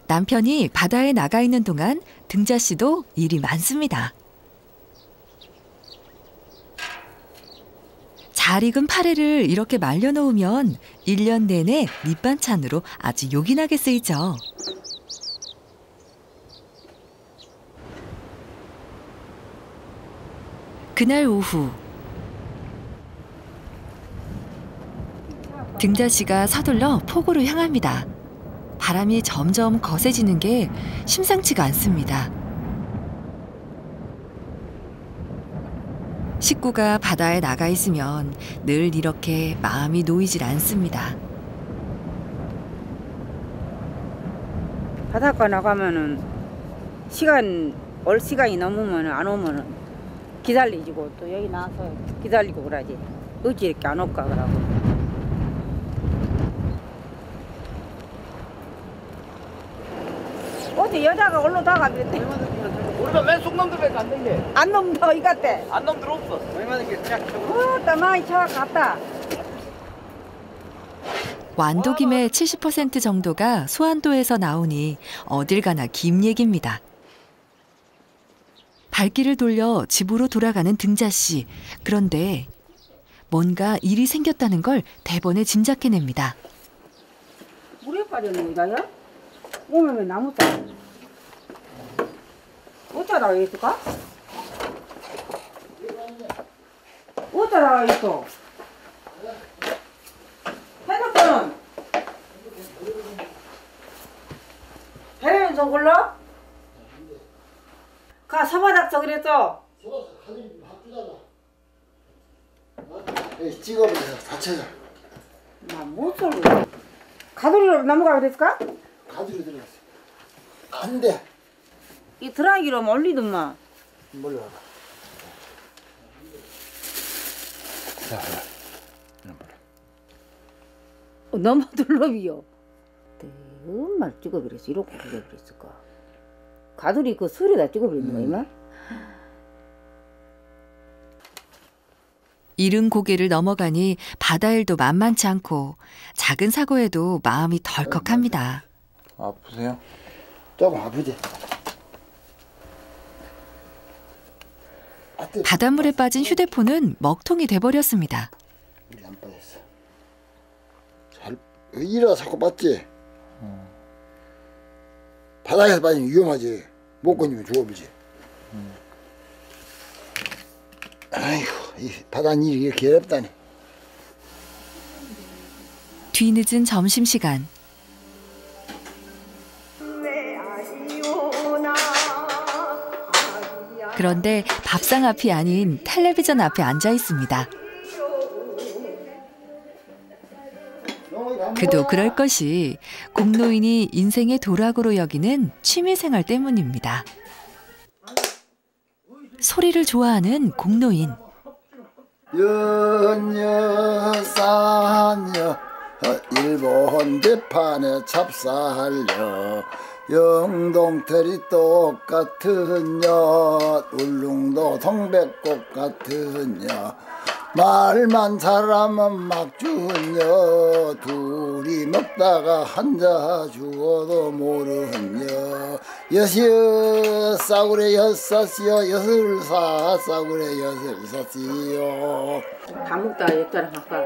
남편이 바다에 나가 있는 동안 등자 씨도 일이 많습니다. 잘 익은 파래를 이렇게 말려놓으면 1년 내내 밑반찬으로 아주 요긴하게 쓰이죠. 그날 오후 등자 씨가 서둘러 포구로 향합니다. 바람이 점점 거세지는 게 심상치가 않습니다. 식구가 바다에 나가 있으면 늘 이렇게 마음이 놓이질 않습니다. 바닷가 나가면은 올 시간이 넘으면 안 오면은 기다리고 또 여기 나와서 기다리고 그러지. 어찌 이렇게 안 올까 그러고. 어제 여자가 올라다가 그랬대. 우리가 맨 속놈들밖에 안 된대. 안 넘더 이 같대. 안 놈들 없어. 얼마나 게 그냥 나 많이 쳐갔다. 완도김의 70% 정도가 소안도에서 나오니 어딜 가나 김 얘기입니다. 발길을 돌려 집으로 돌아가는 등자 씨. 그런데 뭔가 일이 생겼다는 걸 대번에 짐작해냅니다. 물에 빠졌는 거야? 오면 왜 나무 따? 어쩌다가 있을까? 어쩌다가 있어? 핸드폰은? 배려는 좀 골라? 가 서바닥서 그랬어? 찍어버려서 다쳐요. 나못 살고. 가두리로 넘어가 그랬을까? 가두리 들어갔어. 안 돼. 이 드라이기로 올리더만. 몰라. 자, 너무 둘러비요. 엄마 찍어버렸어. 이렇게 찍어버렸을까? 가두리 그 술에다 찍어버렸는 거야, 이마? 이른 고개를 넘어가니 바다일도 만만치 않고 작은 사고에도 마음이 덜컥합니다. 아프세요? 조금 아프지. 바닷물에 빠진 휴대폰은 먹통이 돼버렸습니다. 우리 안 빠졌어. 잘 이라 자꾸 봤지. 바다에서 빠지면 위험하지. 못 건지면 죽어버리지. 아이고, 이 바다 일이 이렇게 어렵다니. 뒤늦은 점심시간. 그런데 밥상 앞이 아닌 텔레비전 앞에 앉아 있습니다. 그도 그럴 것이 공노인이 인생의 도락으로 여기는 취미생활 때문입니다. 소리를 좋아하는 공노인. 연여산여 일본 대판에 찹쌀여 영동태리 똑같은 여 울릉도 동백꽃 같은 여 말만 잘하면 막 주는 여 둘이 먹다가 한자 죽어도 모르는 여 여시여 싸구려 여사시여 여슬사 싸구려 여슬사시여 다 먹다 여자랑 아까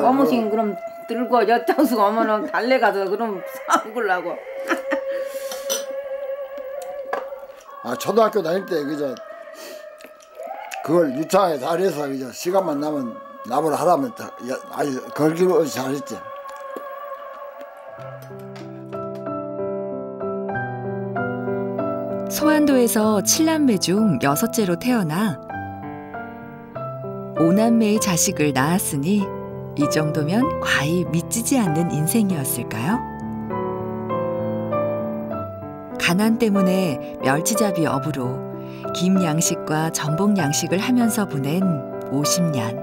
어머신 그럼 들고 여장수 오면은 달래 가서 그럼 사먹으려고. 아 초등학교 다닐 때 그저 그걸 유창하게 잘해서 그저 시간만 나면 나보러 하라면 아주 걸기로 잘했지. 소안도에서 7남매 중 6째로 태어나 5남매의 자식을 낳았으니 이 정도면 과히 미치지 않는 인생이었을까요? 가난 때문에 멸치잡이 업으로 김 양식과 전복 양식을 하면서 보낸 50년.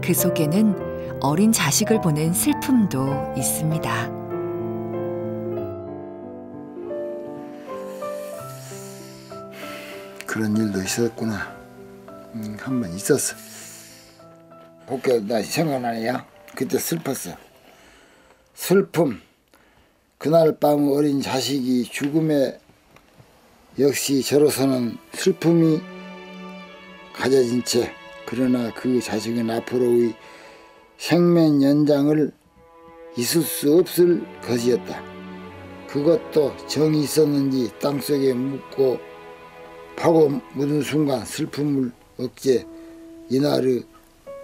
그 속에는 어린 자식을 보낸 슬픔도 있습니다. 그런 일도 있었구나. 한 번 있었어. 곱게 나 생각나냐? 그때 슬펐어. 슬픔. 그날 밤 어린 자식이 죽음에 역시 저로서는 슬픔이 가져진 채 그러나 그 자식은 앞으로의 생명 연장을 있을 수 없을 것이었다. 그것도 정이 있었는지 땅속에 묻고 파고 묻은 순간 슬픔을 억제 이날의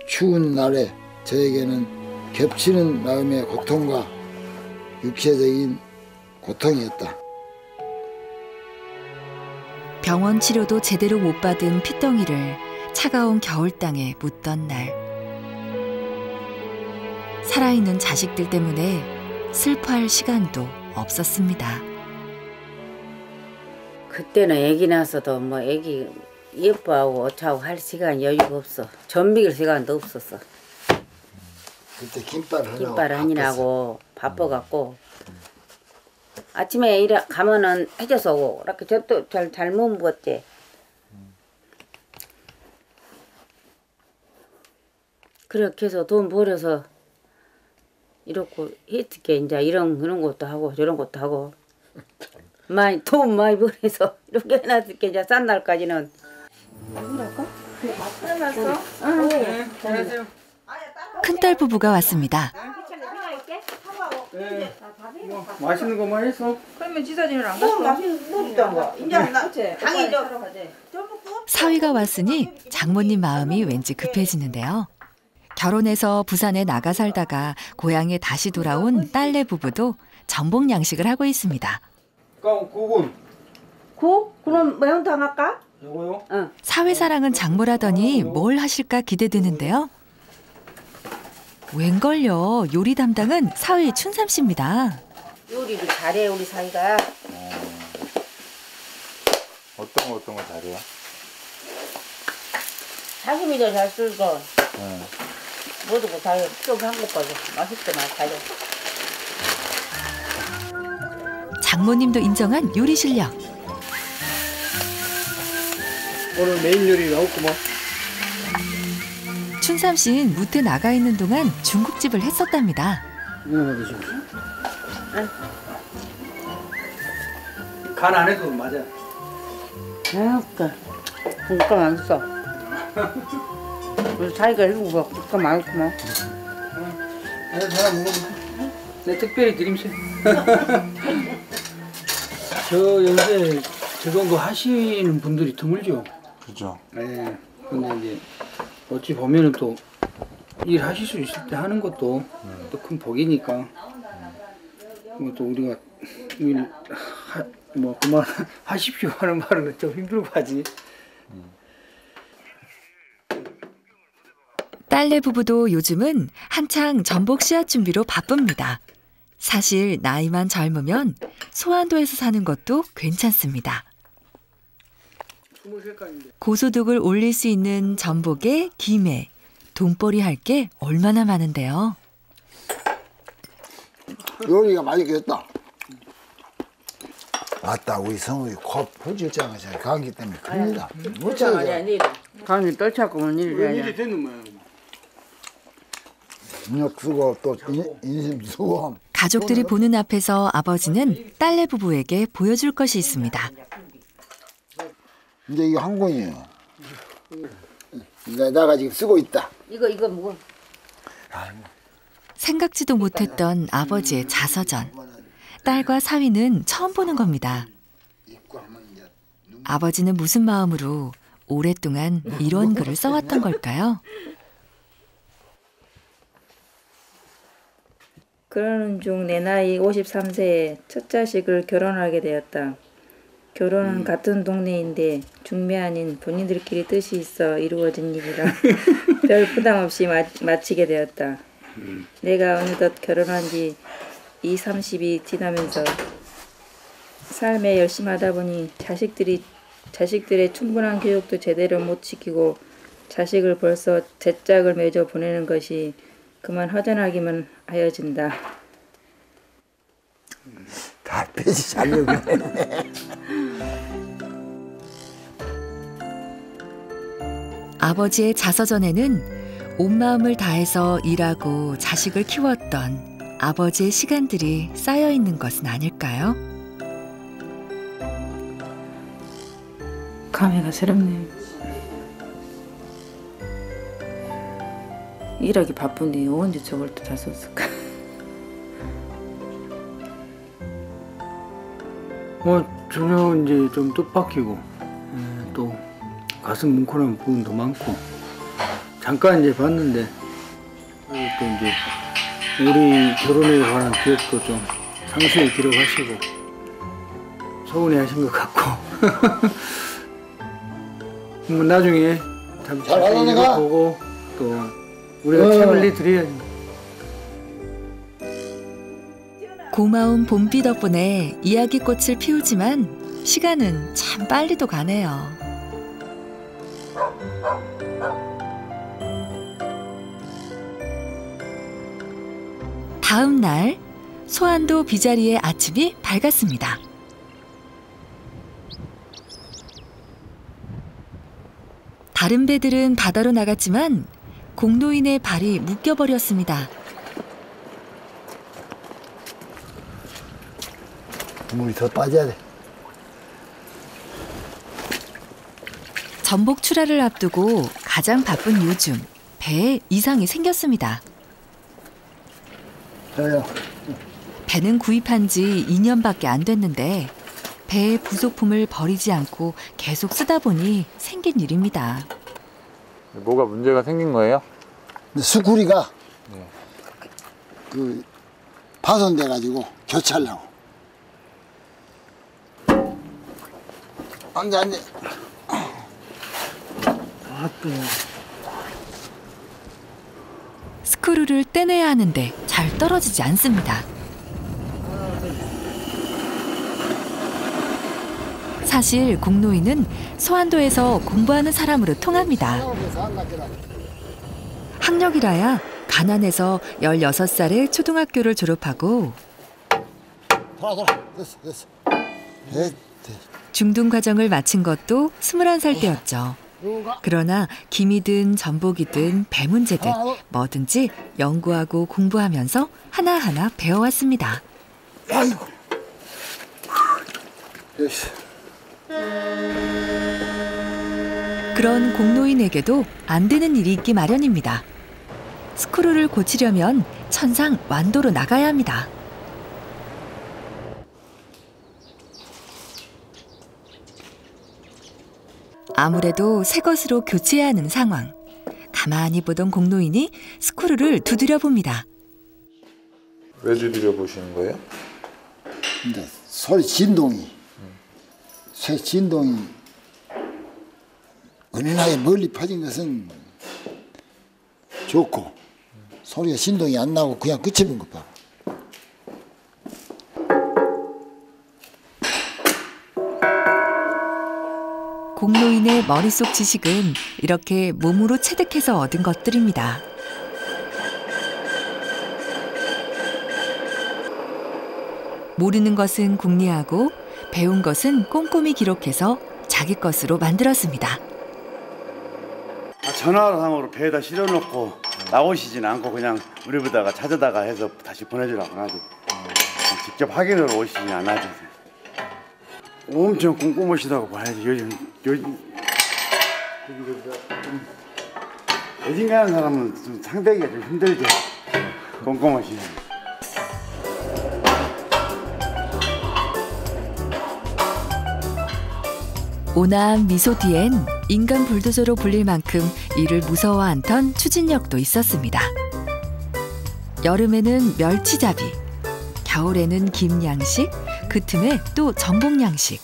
추운 날에 저에게는 겹치는 마음의 고통과 육체적인 고통이었다. 병원 치료도 제대로 못 받은 핏덩이를 차가운 겨울 땅에 묻던 날. 살아있는 자식들 때문에 슬퍼할 시간도 없었습니다. 그때는 애기 낳아서도 뭐 애기 예뻐하고 어차고 할 시간 여유가 없어. 전 먹일 시간도 없었어. 그때 김밥 하느라고 바빠갖고 아침에 가면은 해줘서 오고 이렇게 저도 잘 못 먹었지. 그렇게 해서 돈 벌여서 이렇게 했게 이제 이런 것도 하고 저런 것도 하고 돈 많이 벌여서 이렇게 해놨을게 이제 싼 날까지는. 큰딸 부부가 왔습니다. 맛있는 거만 했어? 그러면 지사님이랑 안 갔어? 맛있는 거 있던 거. 이제 나 당이죠. 사위가 왔으니 장모님 마음이 왠지 급해지는데요. 결혼해서 부산에 나가 살다가 고향에 다시 돌아온 딸내 부부도 전복 양식을 하고 있습니다. 그럼 국은? 국? 그럼 매운탕 할까? 요거요? 응. 사회사랑은 장모라더니 뭘 하실까 기대되는데요. 웬걸요, 요리 담당은 사위 춘삼 씨입니다. 요리를 잘해 우리 사이가. 어떤 거 잘해요? 자기미 더 잘 쓸고 모두 다 좀한 것까지 맛있게만 잘해. 장모님도 인정한 요리 실력. 오늘 메인 요리가 없구만. 춘삼 씨는 무태 나가 있는 동안 중국집을 했었답니다. 이거 드시고. 간 안 해도 맞아. 그러니까 맛있어. 우리 자기가 해주고 그러니까 맛있구만. 내가 전화 먹어도 내 특별히 드림새. 저 연세 저 정도 하시는 분들이 드물죠. 그죠. 네. 근데 이제 어찌 보면은 또 일하실 수 있을 때 하는 것도 또 큰 복이니까. 또 우리가 뭐 그만 하십시오 하는 말은 좀 힘들고 하지. 딸내 부부도 요즘은 한창 전복 씨앗 준비로 바쁩니다. 사실 나이만 젊으면 소환도에서 사는 것도 괜찮습니다. 고소득을 올릴 수 있는 전복에 김에 돈벌이 할 게 얼마나 많은데요. 요리가 맛있겠다. 맞다, 우리 성우이 코 풀질장은 감기 때문에 큽니다. 못 찾아서 간이 떨쳐갖고는 일이 되는 모양. 인력 쓰고 또 인심 쓰고. 가족들이 보는 앞에서 아버지는 딸내 부부에게 보여줄 것이 있습니다. 이제 이거 한 권이에요. 내가 지금 쓰고 있다. 이거 뭐? 생각지도 못했던 아버지의 자서전. 딸과 사위는 처음 보는 겁니다. 아버지는 무슨 마음으로 오랫동안 이런 글을 써왔던 걸까요? 그러는 중 내 나이 53세에 첫 자식을 결혼하게 되었다. 결혼은 같은 동네인데 중매 아닌 본인들끼리 뜻이 있어 이루어진 일이라 별 부담 없이 마치게 되었다. 내가 어느덧 결혼한 지 30이 지나면서 삶에 열심히 하다 보니 자식들의 충분한 교육도 제대로 못 지키고 자식을 벌써 제짝을 맺어 보내는 것이 그만 허전하기만 하여진다. 다 빼지 자려고 했네. 아버지의 자서전에는 온 마음을 다해서 일하고 자식을 키웠던 아버지의 시간들이 쌓여 있는 것은 아닐까요? 감회가 새롭네요. 일하기 바쁜데 언제 저걸 또 다 썼을까? 전혀 이제 좀 뜻밖이고 또 가슴 뭉클한 부분도 많고 잠깐 이제 봤는데 또 이제 우리 결혼에 관한 기억도 좀 상세히 기록하시고 서운해하신 것 같고 뭐 나중에 참 자세히 이거 보고 또 우리가 책을 드려야지. 고마운 봄비 덕분에 이야기꽃을 피우지만 시간은 참 빨리도 가네요. 다음 날 소안도 비자리의 아침이 밝았습니다. 다른 배들은 바다로 나갔지만 공노인의 발이 묶여버렸습니다. 물이 더 빠져야 돼. 전복 출하를 앞두고 가장 바쁜 요즘 배에 이상이 생겼습니다. 저요. 배는 구입한 지 2년밖에 안 됐는데 배의 부속품을 버리지 않고 계속 쓰다 보니 생긴 일입니다. 뭐가 문제가 생긴 거예요? 수구리가 파손돼 가지고 교체하려고. 앉아. 스크류를 떼내야 하는데 잘 떨어지지 않습니다. 사실 공노인은 소안도에서 공부하는 사람으로 통합니다. 학력이라야 가난해서 16살에 초등학교를 졸업하고 됐어. 중등 과정을 마친 것도 21살 때였죠. 그러나 김이든 전복이든 배 문제든 뭐든지 연구하고 공부하면서 하나하나 배워왔습니다. 아이고. 됐어. 그런 공노인에게도 안 되는 일이 있기 마련입니다. 스크류를 고치려면 천상 완도로 나가야 합니다. 아무래도 새 것으로 교체해야 하는 상황. 가만히 보던 공노인이 스크류를 두드려 봅니다. 왜 두드려 보시는 거예요? 근데 소리 진동이 새 진동이 은은하게 멀리 퍼진 것은 좋고 소리가 진동이 안 나고 그냥 끝이는 것 봐. 공노인의 머릿속 지식은 이렇게 몸으로 체득해서 얻은 것들입니다. 모르는 것은 궁리하고 배운 것은 꼼꼼히 기록해서 자기 것으로 만들었습니다. 전화상으로 배에다 실어놓고 나오시진 않고 그냥 우리 보다가 찾아다가 해서 다시 보내주라고 하지. 직접 확인을 오시진 않아도 엄청 꼼꼼하시다고 봐야지. 요즘 가는 사람은 좀 상대하기가 좀 힘들죠. 꼼꼼하시네. 온화한 미소 뒤엔 인간 불도저로 불릴 만큼 이를 무서워 않던 추진력도 있었습니다. 여름에는 멸치잡이, 겨울에는 김양식, 그 틈에 또 전복양식.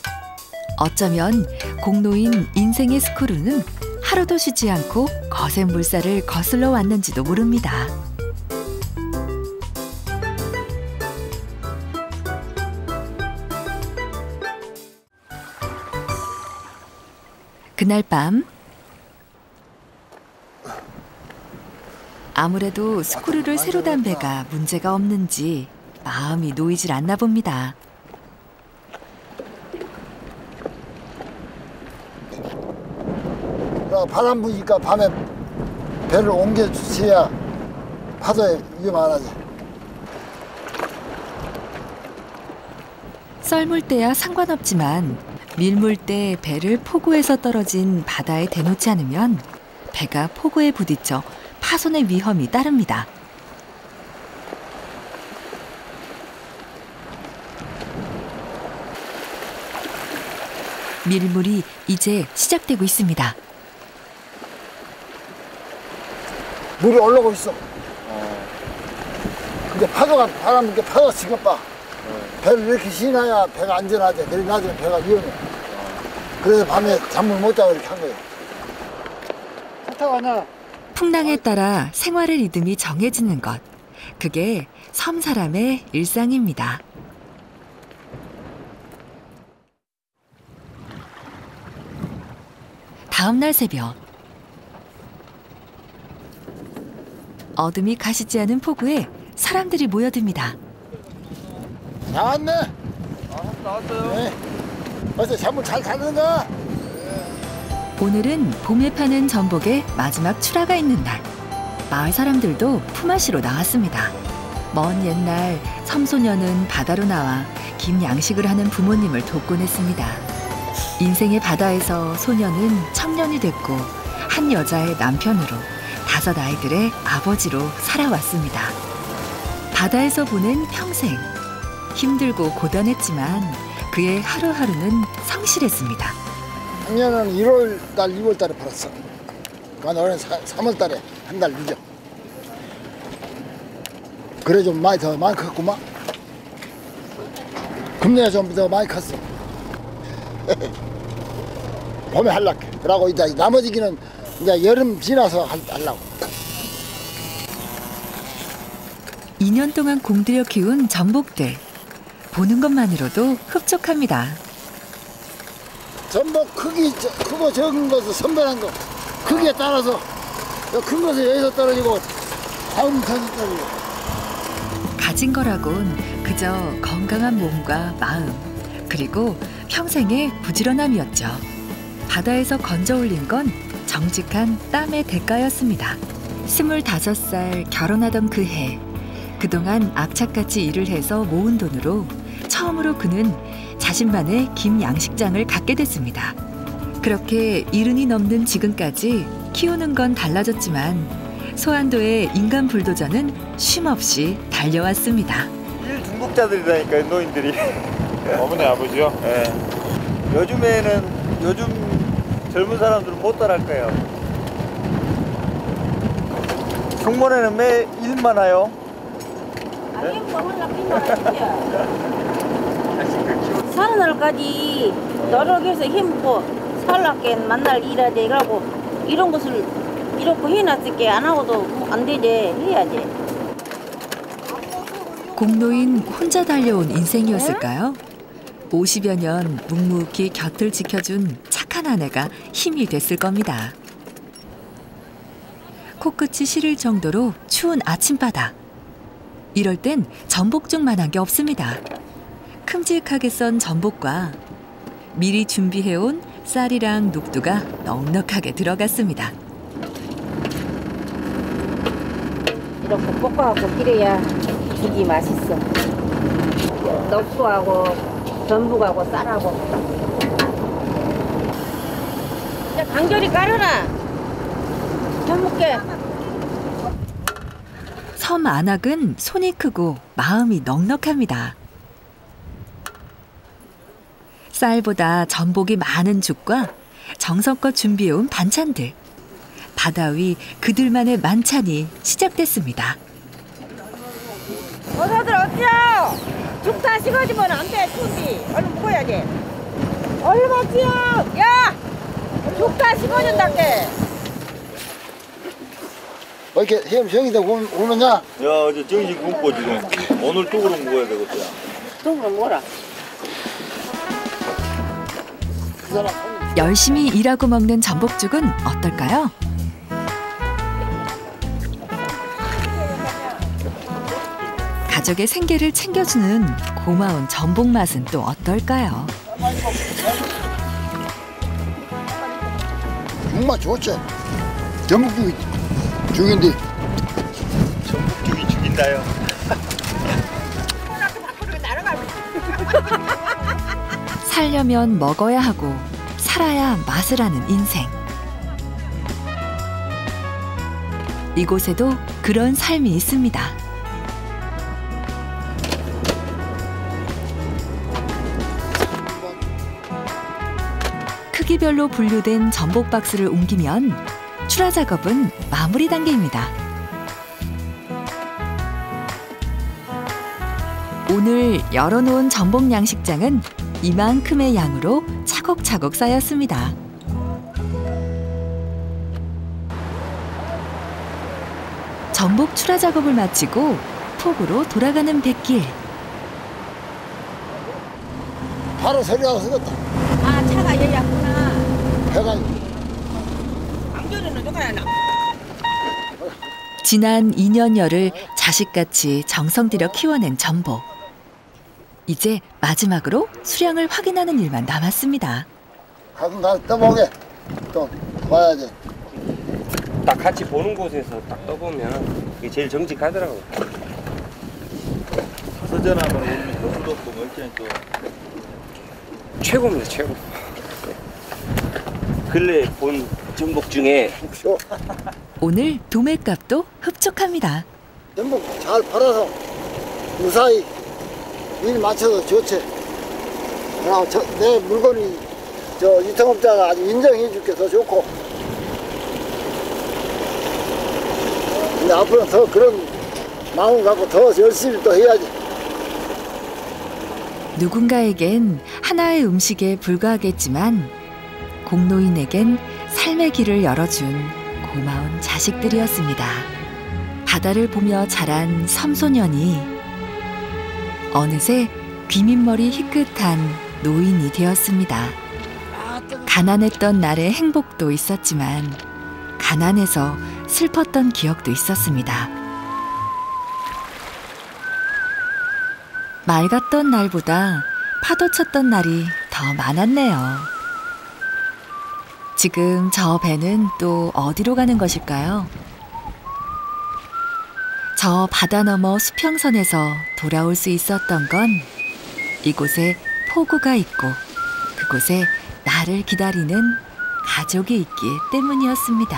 어쩌면 공노인 인생의 스크류는 하루도 쉬지 않고 거센 물살을 거슬러 왔는지도 모릅니다. 그날 밤 아무래도 스크류를 새로 단 배가 문제가 없는지 마음이 놓이질 않나 봅니다. 바람 부니까 밤에 배를 옮겨 주셔야 파도에 위험 안 하지. 썰물 때야 상관없지만 밀물 때 배를 포구에서 떨어진 바다에 대놓지 않으면 배가 포구에 부딪혀 파손의 위험이 따릅니다. 밀물이 이제 시작되고 있습니다. 물이 올라오고 있어. 근데 바람 이렇게 파도가 지금 봐. 배를 이렇게 쉬나야 배가 안전하지. 그래 나중에 배가 위험해. 그래서 밤에 잠을 못 자고 이렇게 한 거예요. 차 타고 가냐? 풍랑에 따라 생활의 리듬이 정해지는 것. 그게 섬 사람의 일상입니다. 다음 날 새벽. 어둠이 가시지 않은 포구에 사람들이 모여듭니다. 나왔네. 나왔어요. 네. 어서 잠을 잘 자는가? 오늘은 봄에 파는 전복의 마지막 출하가 있는 날. 마을 사람들도 품앗이로 나왔습니다. 먼 옛날 섬소녀는 바다로 나와 김 양식을 하는 부모님을 돕곤 했습니다. 인생의 바다에서 소녀는 청년이 됐고 한 여자의 남편으로 5 아이들의 아버지로 살아왔습니다. 바다에서 보낸 평생. 힘들고 고단했지만 그의 하루하루는 성실했습니다. 작년은 1월 달, 2월 달에 팔았어. 올해는 3월 달에 한 달 늦어. 그래 좀 더 많이 컸구만. 금년에 좀 더 많이 컸어. 봄에 하려고. 그러고 이제 나머지기는 이제 여름 지나서 하려고. 2년 동안 공들여 키운 전복들. 보는 것만으로도 흡족합니다. 전복 크고 적은 것은 선별한 거. 크기에 따라서 큰 것은 여기서 떨어지고 다음 선에서 떨어지고. 가진 거라곤 그저 건강한 몸과 마음, 그리고 평생의 부지런함이었죠. 바다에서 건져 올린 건 정직한 땀의 대가였습니다. 25살 결혼하던 그 해, 그동안 악착같이 일을 해서 모은 돈으로 처음으로 그는 자신만의 김 양식장을 갖게 됐습니다. 그렇게 70이 넘는 지금까지 키우는 건 달라졌지만 소안도의 인간 불도저는 쉼없이 달려왔습니다. 일 중독자들이라니까요, 노인들이. 어머니 아버지요? 네. 요즘 젊은 사람들은 못 따라할 거예요. 성문에는 매 일만 와요. 사는 날까지 노력해서 힘고 살랍게 만날 일하지. 그러고 이런 것을 이렇게 해놨을게 안 하고도 안 되지. 해야지. 공노인 혼자 달려온 인생이었을까요? 50여 년 묵묵히 곁을 지켜준 착한 아내가 힘이 됐을 겁니다. 코끝이 시릴 정도로 추운 아침바다. 이럴 땐 전복죽만한 게 없습니다. 큼직하게 썬 전복과 미리 준비해온 쌀이랑 녹두가 넉넉하게 들어갔습니다. 이렇게 볶아갖고 끓여야 죽이 맛있어. 녹두하고 전복하고 쌀하고. 이제 간결히 깔아라. 해먹게. 섬 안악은 손이 크고 마음이 넉넉합니다. 쌀보다 전복이 많은 죽과 정성껏 준비해온 반찬들. 바다 위 그들만의 만찬이 시작됐습니다. 어서들 어찌요? 죽 다 식어지면 안 돼. 추운데 얼른 먹어야지. 얼른 어찌요? 야! 죽 다 식어진다께. 이렇게 형이 되고 오느냐? 야, 어제 정신 굶고 지금. 오늘 쪽으로 먹어야 되겠다. 쪽으로 뭐라? 그 사람 열심히 일하고 먹는 전복죽은 어떨까요? 가족의 생계를 챙겨주는 고마운 전복 맛은 또 어떨까요? 정말 좋지. 전복죽이 죽인디. 전복죽이 죽인다요. 살려면 먹어야 하고 살아야 맛을 아는 인생. 이곳에도 그런 삶이 있습니다. 크기별로 분류된 전복 박스를 옮기면 출하 작업은 마무리 단계입니다. 오늘 열어놓은 전복 양식장은 이만큼의 양으로 차곡차곡 쌓였습니다. 전복 출하 작업을 마치고 폭우로 돌아가는 뱃길. 바로 소리가 쓰겠다. 아 차가 여기 왔구나. 배가 안겨주는 누가 나. 지난 2년여를 자식같이 정성 들여 키워낸 전복. 이제 마지막으로 수량을 확인하는 일만 남았습니다. 가끔 가서 떠보게. 또 봐야지. 딱 같이 보는 곳에서 딱 떠보면 이게 제일 정직하더라고요. 서전하면 오늘 거수도 없고 멀쩡히 또 최고입니다, 최고. 근래 본 전복 중에 오늘 도매값도 흡족합니다. 전복 잘 팔아서 무사히 일 맞춰서 좋지. 그럼 내 물건이 저 유통업자가 아주 인정해 줄게 더 좋고. 근데 앞으로 더 그런 마음 갖고 더 열심히 또 해야지. 누군가에겐 하나의 음식에 불과하겠지만 공노인에겐 삶의 길을 열어준 고마운 자식들이었습니다. 바다를 보며 자란 섬소년이 어느새 귀밑머리 희끗한 노인이 되었습니다. 가난했던 날의 행복도 있었지만 가난해서 슬펐던 기억도 있었습니다. 맑았던 날보다 파도 쳤던 날이 더 많았네요. 지금 저 배는 또 어디로 가는 것일까요? 저 바다 너머 수평선에서 돌아올 수 있었던 건 이곳에 포구가 있고 그곳에 나를 기다리는 가족이 있기 때문이었습니다.